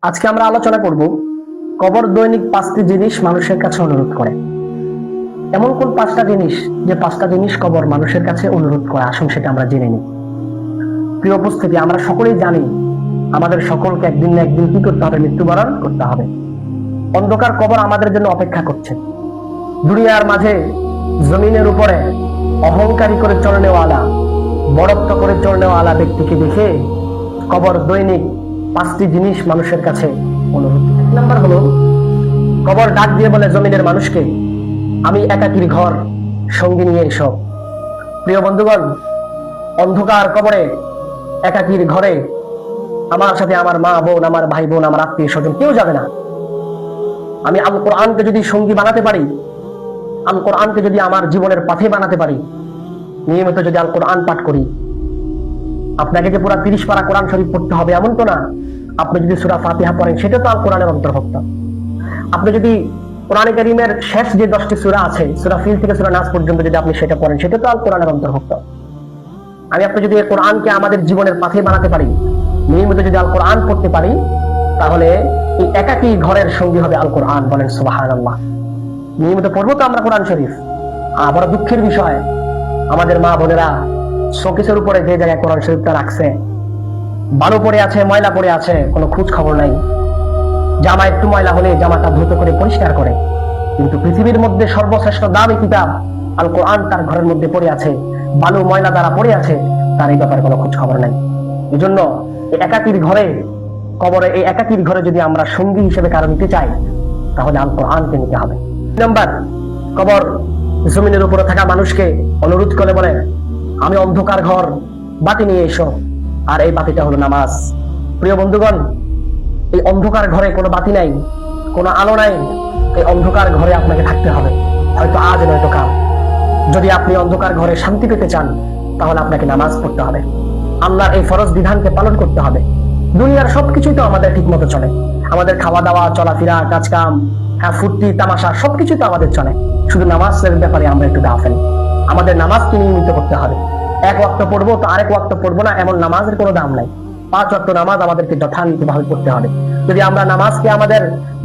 আজকে আমরা আলোচনা করব কবর দৈনিক 5টি জিনিস মানুষের কাছে অনুরোধ করে। এমন কোন 5টা জিনিস যে 5টা জিনিস কবর মানুষের কাছে অনুরোধ করে, আসুন সেটা আমরা জেনে নিই। প্রিয় উপস্থিতি, আমরা সকলেই জানি আমাদের সকলকে একদিন না একদিন কি করতে হবে? মৃত্যুবরণ করতে হবে। অন্ধকার কবর আমাদের জন্য অপেক্ষা করছে। দুনিয়ার মাঝে জমিনের উপরে অহংকারী করে চলনেওয়ালা, বড়ত্ব করে চলনেওয়ালা ব্যক্তিকে দেখে কবর দৈনিক 5টি জিনিস মানুষের কাছে অনুরোধ। এক নাম্বার হলো, কবর ডাক দিয়ে বলে জমিনের মানুষকে, আমি একাকির ঘর সঙ্গী নিয়ে এসো। প্রিয় বন্ধুগণ, অন্ধকার কবরে একাকির ঘরে আমার সাথে আমার মা বোন, আমার ভাই বোন, আমার আত্মীয় স্বজন কেউ যাবে না। আমি আল কোরআনকে যদি সঙ্গী বানাতে পারি, আল কোরআনকে যদি আমার জীবনের পাথে বানাতে পারি, নিয়মিত যদি আল কোরআন পাঠ করি, আপনাকে যে পুরা 30 পারা কোরআন শরীফ পড়তে হবে এমন তো না। আপনি যদি সূরা ফাতিহা পড়েন সেটা তো আল কোরআনের অন্তর্ভুক্ত। আপনি যদি কোরআনে কারীমের শেষ যে 10টি সূরা আছে, সূরা ফিল থেকে সূরা নাস পর্যন্ত যদি আপনি সেটা পড়েন সেটা তো আল কোরআনের অন্তর্ভুক্ত। আপনি যদি এই কোরআনকে আমাদের জীবনের পাথে বানাতে পারি, নিয়মিত যদি আল কোরআন পড়তে পারি, তাহলে এই একাকী ঘরের সঙ্গী হবে আল কোরআন। বলেন সুবহানাল্লাহ। নিয়মিত পড়বো তো আমরা কোরআন শরীফ। বড় দুঃখের বিষয়, আমাদের মা বোনেরা শোকেসের উপরে যে জায়গায় কোরআন শরীফটা রাখছে, বালু পড়ে আছে, ময়লা পড়ে আছে, কোনো খোঁজ খবর নাই। জামা একটু ময়লা হলে জামাটা দ্রুত করে পরিষ্কার করে, কিন্তু পৃথিবীর মধ্যে সর্বশ্রেষ্ঠ দামি কিতাব আল কোরআন তার ঘরের মধ্যে পড়ে আছে, বালু ময়লা দ্বারা পড়ে আছে, তার এই ব্যাপারে কোনো খোঁজ খবর নাই। এই জন্য এই একাকির ঘরে, কবরে, এই একাকির ঘরে যদি আমরা সঙ্গী হিসেবে কারো নিতে চাই, তাহলে আল কোরআনকে নিতে হবে। নাম্বার, কবর জমিনের উপরে থাকা মানুষকে অনুরোধ করে বলে, আমি অন্ধকার ঘর বাতি নিয়ে এসো, আর এই বাতিটা হলো নামাজ। প্রিয় বন্ধুগণ, এই অন্ধকার ঘরে কোনো বাতি নাই, কোনো আলো নাই। এই অন্ধকার ঘরে আপনাকে থাকতে হবে, হয়তো আজ নয়তো কাল। যদি আপনি অন্ধকার ঘরে শান্তি পেতে চান, তাহলে আপনাকে নামাজ পড়তে হবে, আল্লাহর এই ফরজ বিধানকে পালন করতে হবে। দুনিয়ার সবকিছুই তো আমাদের ঠিক মতো চলে, আমাদের খাওয়া দাওয়া, চলাফেরা, কাজ কাম, ফুর্তি তামাশা সবকিছুই তো আমাদের চলে। শুধু নামাজের ব্যাপারে আমরা একটু গাফেল। আমাদের নামাজকে নিয়মিত করতে হবে। এক ওয়াক্ত পড়বো তো আরেক ওয়াক্ত পড়বো না, এমন নামাজের কোনো দাম নাই। 5 ওয়াক্ত নামাজ আমাদেরকে যথানীতিভাবে পড়তে হবে। যদি আমরা নামাজকে আমাদের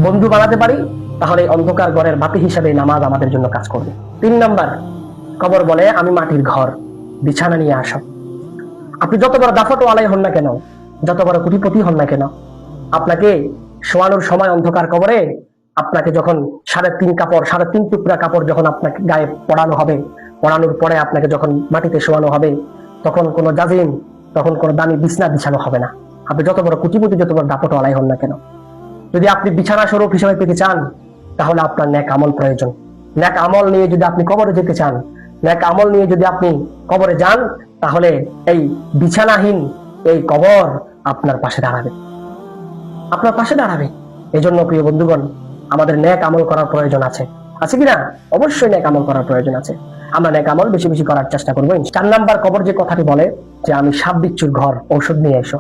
বন্ধু বানাতে পারি, তাহলে অন্ধকার ঘরের বাতি হিসেবে নামাজ আমাদের জন্য কাজ করবে। 3 নাম্বার, কবর বলে, আমি মাটির ঘর বিছানা নিয়ে আসো। আপনি যত বড় দাফটো আলাই হন না কেন, যত বড় কোটিপতি হন না কেন, আপনাকে শোয়ানোর সময় অন্ধকার কবরে আপনাকে যখন 3.5 টুকরা কাপড় যখন আপনাকে গায়ে পড়ানো হবে, পড়ানোর পরে আপনাকে যখন মাটিতে শোয়ানো হবে, তখন কোনো জাজিম, তখন কোনো দামি বিছানা বিছানো হবে না। আপনি যত বড় কোটিপতি, যত বড় দাপট আলাই হন না কেন, যদি আপনি বিছানা স্বরূপ হিসেবে পেতে চান, তাহলে আপনার নেক আমল প্রয়োজন। নেক আমল নিয়ে যদি আপনি কবরে যেতে চান, নেক আমল নিয়ে যদি আপনি কবরে যান, তাহলে এই বিছানাহীন এই কবর আপনার পাশে দাঁড়াবে, আপনার পাশে দাঁড়াবে। এই জন্য প্রিয় বন্ধুগণ, আমাদের নেক আমল করার প্রয়োজন আছে কিনা? অবশ্যই নেক আমল করার প্রয়োজন আছে। আমরা নেক আমল বেশি বেশি করার চেষ্টা করবো। 4 নাম্বার, কবর যে কথাটি বলে যে আমি সাপ বিচ্ছুর ঘর, ঔষধ নিয়ে এসো।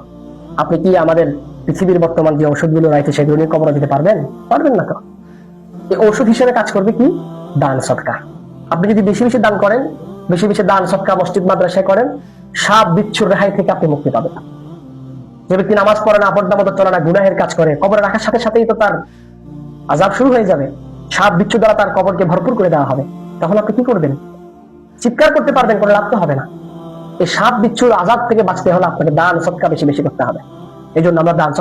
আপনি কি আমাদের পৃথিবীর বর্তমান যে ঔষধগুলো রয়েছে সেগুলো নিয়ে কবরে দিতে পারবেন? পারবেন না তো। এই ঔষধ হিসেবে কাজ করবে কি? দান সদকা। আপনি যদি বেশি বেশি দান করেন, বেশি বেশি দান সদকা মসজিদ মাদ্রাসায় করেন, সাপ বিচ্ছুর রেহাই থেকে আপনি মুক্তি পাবেন। যে ব্যক্তি নামাজ পড়ে না, পর্দা মতো চলে না, গুনাহের কাজ করে, কবরে রাখার সাথে সাথেই তো তার আযাব শুরু হয়ে যাবে। সাপ বিচ্ছু দ্বারা তার কবরকে ভরপুর করে দেওয়া হবে। তখন আপনি কি করবেন? চিৎকার করতে পারবেন, কোনো লাভ তো হবে না। এই সাপ বিচ্ছুর আযাব থেকে বাঁচতে হলে আপনাকে দান সদকা বেশি বেশি করতে হবে। এই জন্য আমরা দান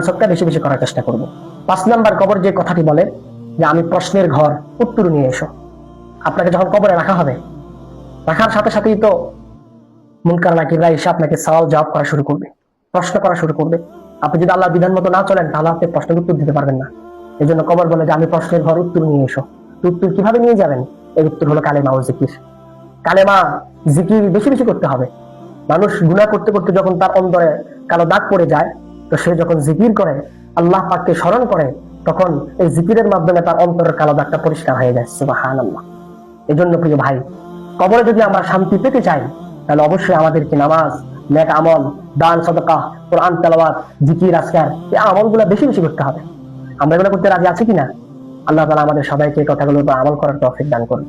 সদকা বেশি বেশি করার চেষ্টা করব। 5 নাম্বার, কবর যে কথাটি বলে যে আমি প্রশ্নের ঘর, উত্তর নিয়ে এসো। আপনাকে যখন কবরে রাখা হবে, রাখার সাথে সাথেই তো মুনকার নাকিররা এসে আপনাকে সওয়াল জবাব করা শুরু করবে, প্রশ্ন করা শুরু করবে। আপনি যদি আল্লাহর বিধান মতো না চলেন, তাহলে আপনি প্রশ্নের উত্তর দিতে পারবেন না। এই জন্য কবর বলে যে আমি প্রশ্নের ঘর, উত্তর নিয়ে এসো। উত্তর কিভাবে নিয়ে যাবেন? এর উত্তর হলো কালেমা ও জিকির। কালেমা জিকির বেশি বেশি করতে হবে। মানুষ গুনাহ করতে করতে যখন তার অন্তরে কালো দাগ পড়ে যায়, তো সে যখন জিকির করে, আল্লাহ পাককে স্মরণ করে, তখন এই জিকিরের মাধ্যমে তার অন্তরের কালো দাগটা পরিষ্কার হয়ে যায়। সুবহানাল্লাহ। এই জন্য প্রিয় ভাই, কবরে যদি আমরা শান্তি পেতে চাই, তাহলে অবশ্যই আমাদেরকে নামাজ, নেক আমল, দান সদকা, কোরআন তেলাওয়াত, জিকির, আজকার, এই আমলগুলো বেশি বেশি করতে হবে। আমরা এগুলো করতে রাজি আছি কিনা? আল্লাহ তাআলা আমাদের সবাইকে এই কথাগুলোর উপর আমল করার তৌফিক দান করুন।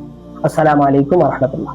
আসসালামু আলাইকুম ওয়া রাহমাতুল্লাহ।